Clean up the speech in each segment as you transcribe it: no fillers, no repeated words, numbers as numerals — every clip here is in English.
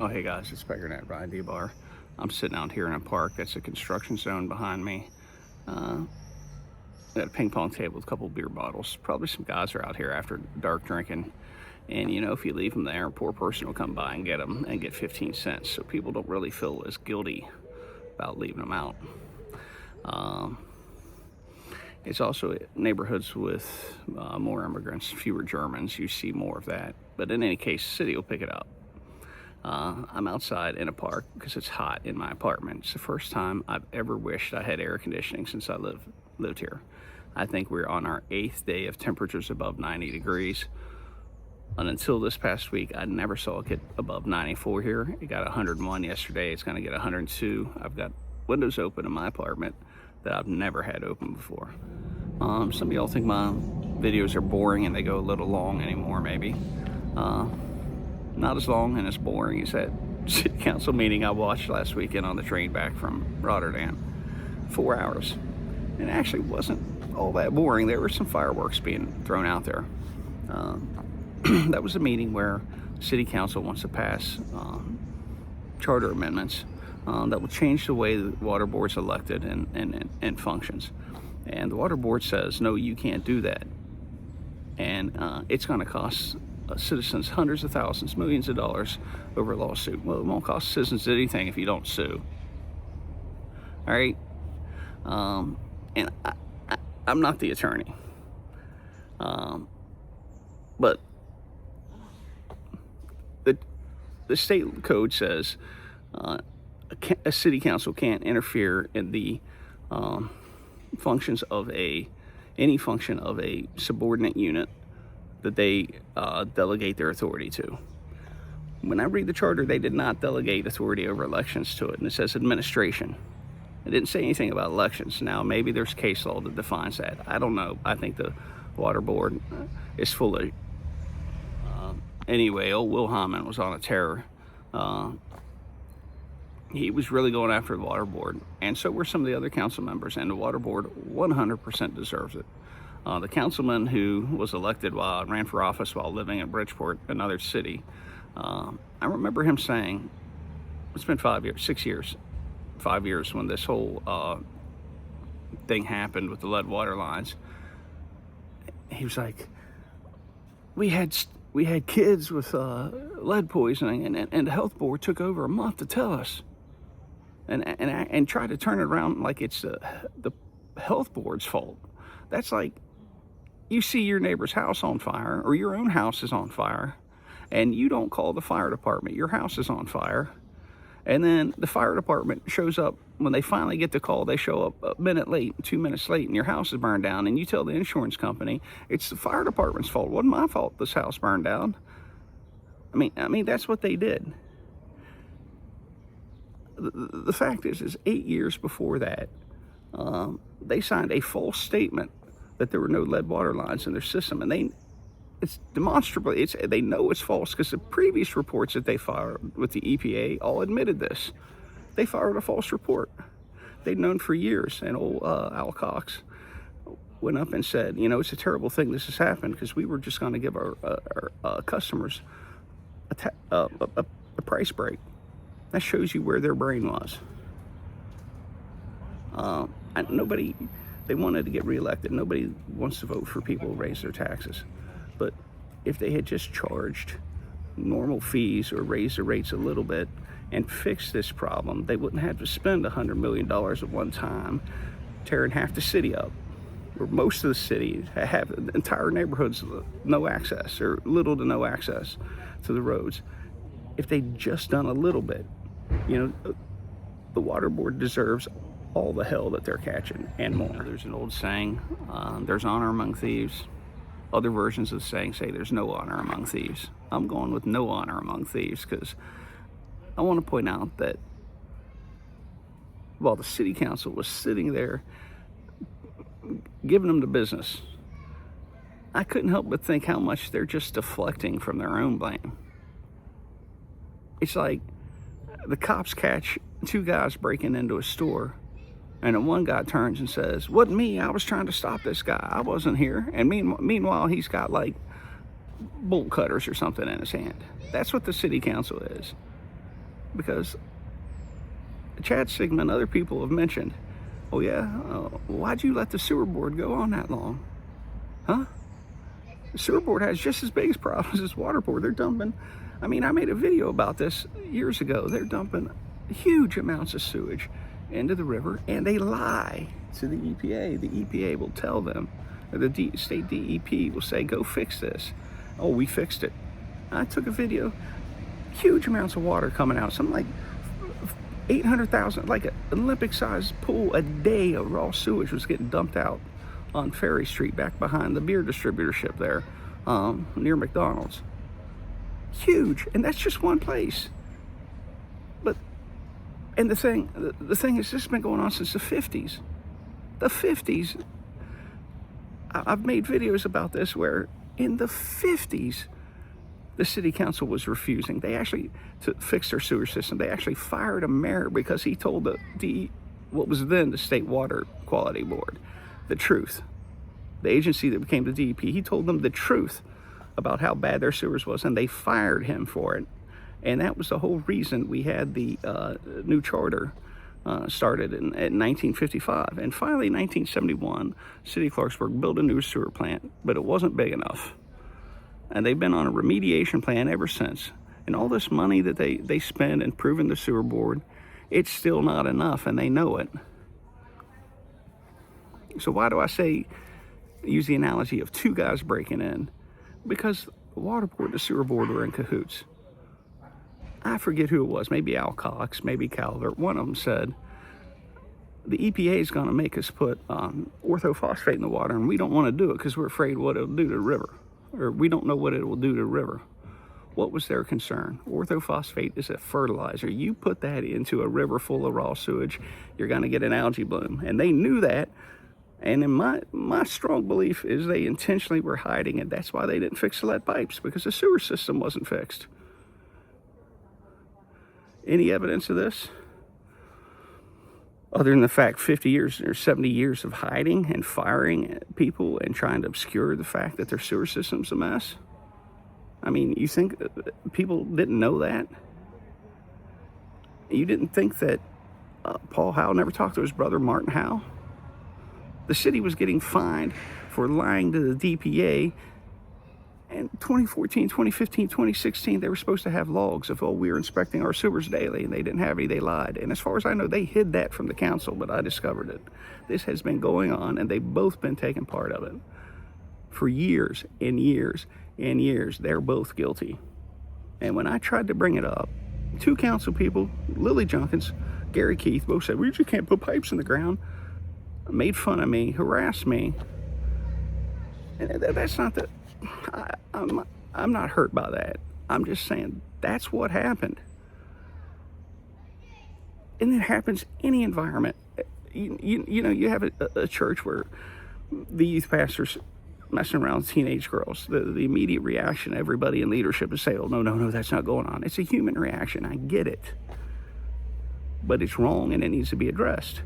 Oh, hey guys, it's Peckernet Ryan D-Bar. I'm sitting out here in a park. That's a construction zone behind me. Got a ping pong table with a couple beer bottles. Probably some guys are out here after dark drinking. And you know, if you leave them there, a poor person will come by and get them and get 15 cents. So people don't really feel as guilty about leaving them out. It's also neighborhoods with more immigrants, fewer Germans. You see more of that. But in any case, the city will pick it up. I'm outside in a park because it's hot in my apartment. It's the first time I've ever wished I had air conditioning since I lived here. I think we're on our 8th day of temperatures above 90 degrees. And until this past week, I never saw it get above 94 here. It got 101 yesterday. It's going to get 102. I've got windows open in my apartment that I've never had open before. Some of y'all think my videos are boring and they go a little long anymore, maybe. Not as long and as boring as that city council meeting I watched last weekend on the train back from Rotterdam. 4 hours. It actually wasn't all that boring. There were some fireworks being thrown out there. That was a meeting where city council wants to pass charter amendments that will change the way the water board's elected and functions. And the water board says, no, you can't do that. And it's going to cost citizens hundreds of thousands, millions of dollars over a lawsuit. Well, it won't cost citizens anything if you don't sue. All right? And I'm not the attorney. But the state code says a city council can't interfere in the functions of any function of a subordinate unit that they delegate their authority to. When I read the charter, they did not delegate authority over elections to it, and it says administration. It didn't say anything about elections. Now, maybe there's case law that defines that. I don't know. I think the water board is full of... Anyway, old Will Hyman was on a terror. He was really going after the water board, and so were some of the other council members, and the water board 100% deserves it. The councilman who was elected while ran for office while living in Bridgeport, another city, I remember him saying, it's been 5 years when this whole thing happened with the lead water lines. He was like, we had kids with lead poisoning, and the health board took over a month to tell us, and try to turn it around like it's the health board's fault. That's like, you see your neighbor's house on fire, or your own house is on fire, and you don't call the fire department. Your house is on fire, and then the fire department shows up. When they finally get the call, they show up a minute late, 2 minutes late, and your house is burned down, and you tell the insurance company it's the fire department's fault. It wasn't my fault this house burned down. I mean that's what they did. The fact is 8 years before that, they signed a false statement that there were no lead water lines in their system, and it's demonstrably, they know it's false because the previous reports that they filed with the EPA all admitted this. They filed a false report. They'd known for years, and old Al Cox went up and said, you know, it's a terrible thing this has happened because we were just going to give our customers a price break. That shows you where their brain was. They wanted to get reelected. Nobody wants to vote for people who raise their taxes. But if they had just charged normal fees or raised the rates a little bit and fixed this problem, they wouldn't have to spend $100 million at one time tearing half the city up. Where most of the city have entire neighborhoods no access or little to no access to the roads. If they'd just done a little bit, you know, the water board deserves all the hell that they're catching and more. There's an old saying, there's honor among thieves. Other versions of the saying say there's no honor among thieves. I'm going with no honor among thieves because I want to point out that while the city council was sitting there giving them the business, I couldn't help but think how much they're just deflecting from their own blame. It's like the cops catch two guys breaking into a store, and then one guy turns and says, wasn't me, I was trying to stop this guy, I wasn't here. And meanwhile, he's got like bolt cutters or something in his hand. That's what the city council is. because Chad Sigmund and other people have mentioned, oh yeah, why'd you let the sewer board go on that long? Huh? The sewer board has just as big as problems as water board. They're dumping, I mean, I made a video about this years ago. They're dumping huge amounts of sewage into the river, and they lie to the EPA. The EPA will tell them, or the state DEP will say, go fix this. Oh, we fixed it. I took a video, huge amounts of water coming out, something like 800,000, like an Olympic-sized pool a day of raw sewage was getting dumped out on Ferry Street, back behind the beer distributorship there, near McDonald's. Huge, and that's just one place. But, and the thing is, this has been going on since the 50s. The 50s. I've made videos about this where in the 50s, the city council was refusing. They actually, to fix their sewer system, they actually fired a mayor because he told what was then the State Water Quality Board the truth. The agency that became the DEP, he told them the truth about how bad their sewers was, and they fired him for it. And that was the whole reason we had the new charter started in 1955. And finally, in 1971, City of Clarksburg built a new sewer plant, but it wasn't big enough. And they've been on a remediation plan ever since. And all this money that they spend improving the sewer board, it's still not enough, and they know it. So why do I use the analogy of two guys breaking in? Because the water board and the sewer board were in cahoots. I forget who it was, maybe Al Cox, maybe Calvert. One of them said, the EPA is going to make us put orthophosphate in the water, and we don't want to do it because we're afraid what it'll do to the river. Or we don't know what it will do to the river. What was their concern? Orthophosphate is a fertilizer. You put that into a river full of raw sewage, you're going to get an algae bloom. And they knew that. And in my strong belief is they intentionally were hiding it. That's why they didn't fix the lead pipes, because the sewer system wasn't fixed. Any evidence of this? Other than the fact 50 years or 70 years of hiding and firing people and trying to obscure the fact that their sewer system's a mess? I mean, you think people didn't know that? You didn't think that Paul Howe never talked to his brother Martin Howe? The city was getting fined for lying to the DPA. In 2014, 2015, 2016, they were supposed to have logs of, oh, we were inspecting our sewers daily, and they didn't have any, they lied. And as far as I know, they hid that from the council, but I discovered it. This has been going on, and they've both been taking part of it. For years and years and years, they're both guilty. And when I tried to bring it up, two council people, Lily Junkins, Gary Keith, both said, we just can't put pipes in the ground. Made fun of me, harassed me. And that's not the... I'm not hurt by that. I'm just saying that's what happened. And it happens any environment. You know, you have a church where the youth pastor's messing around with teenage girls. The immediate reaction, everybody in leadership is say, oh, no, that's not going on. It's a human reaction. I get it. But it's wrong, and it needs to be addressed.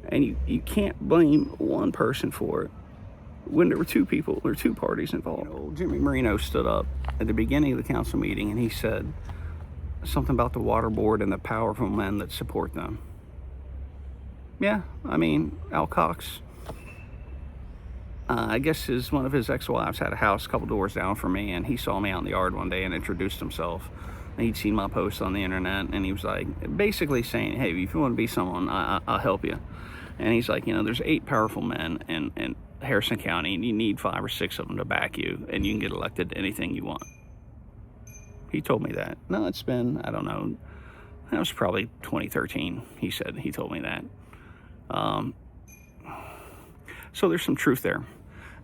And you can't blame one person for it when there were two people or two parties involved. You know, Jimmy Marino stood up at the beginning of the council meeting and he said something about the water board and the powerful men that support them. Yeah, I mean, Al Cox, I guess one of his ex-wives had a house a couple doors down from me, and he saw me out in the yard one day and introduced himself. And he'd seen my post on the internet, and he was like, basically saying, hey, if you want to be someone, I'll help you. And he's like, you know, there's 8 powerful men in Harrison County, and you need 5 or 6 of them to back you, and you can get elected to anything you want. He told me that. No, it's been, I don't know, that was probably 2013, he told me that. So there's some truth there.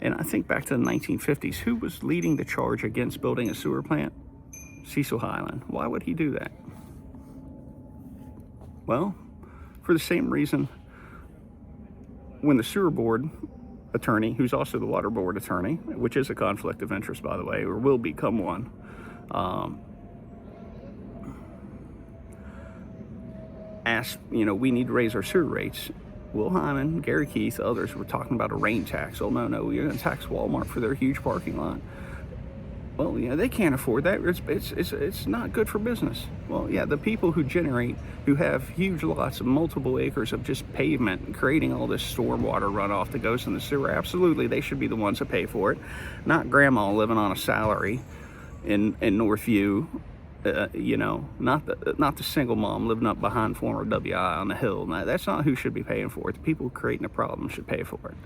And I think back to the 1950s, who was leading the charge against building a sewer plant? Cecil Highland. Why would he do that? Well, for the same reason when the sewer board attorney, who's also the water board attorney, which is a conflict of interest, by the way, or will become one, asked, you know, we need to raise our sewer rates. Will Hyman, Gary Keith, others were talking about a rain tax. Oh, no, you're going to tax Walmart for their huge parking lot. Well, yeah, they can't afford that. It's not good for business. Well, yeah, the people who have huge lots of multiple acres of just pavement and creating all this stormwater runoff that goes in the sewer, absolutely, they should be the ones that pay for it, not grandma living on a salary in Northview. Not the single mom living up behind former WI on the hill. Now, that's not who should be paying for it. The people creating the problem should pay for it.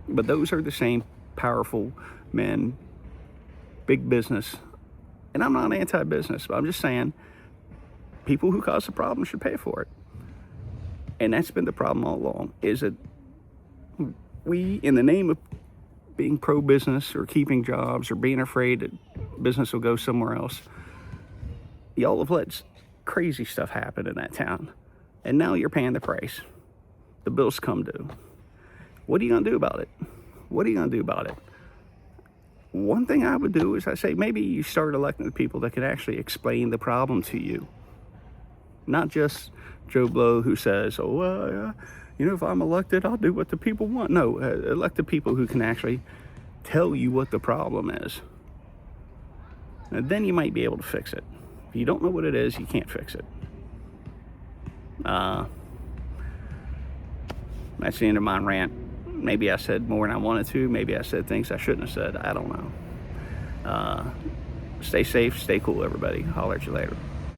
But those are the same powerful men, big business, and I'm not anti-business, but I'm just saying people who cause the problem should pay for it. And that's been the problem all along, is that we, in the name of being pro-business or keeping jobs or being afraid that business will go somewhere else, y'all have let crazy stuff happen in that town, and now you're paying the price. The bills come due. What are you gonna do about it? What are you gonna do about it? One thing I would do is I say maybe you start electing the people that can actually explain the problem to you. Not just Joe Blow who says, if I'm elected, I'll do what the people want. No, elect the people who can actually tell you what the problem is. And then you might be able to fix it. If you don't know what it is, you can't fix it. That's the end of my rant. Maybe I said more than I wanted to. Maybe I said things I shouldn't have said. I don't know. Stay safe, stay cool, everybody. Holler at you later.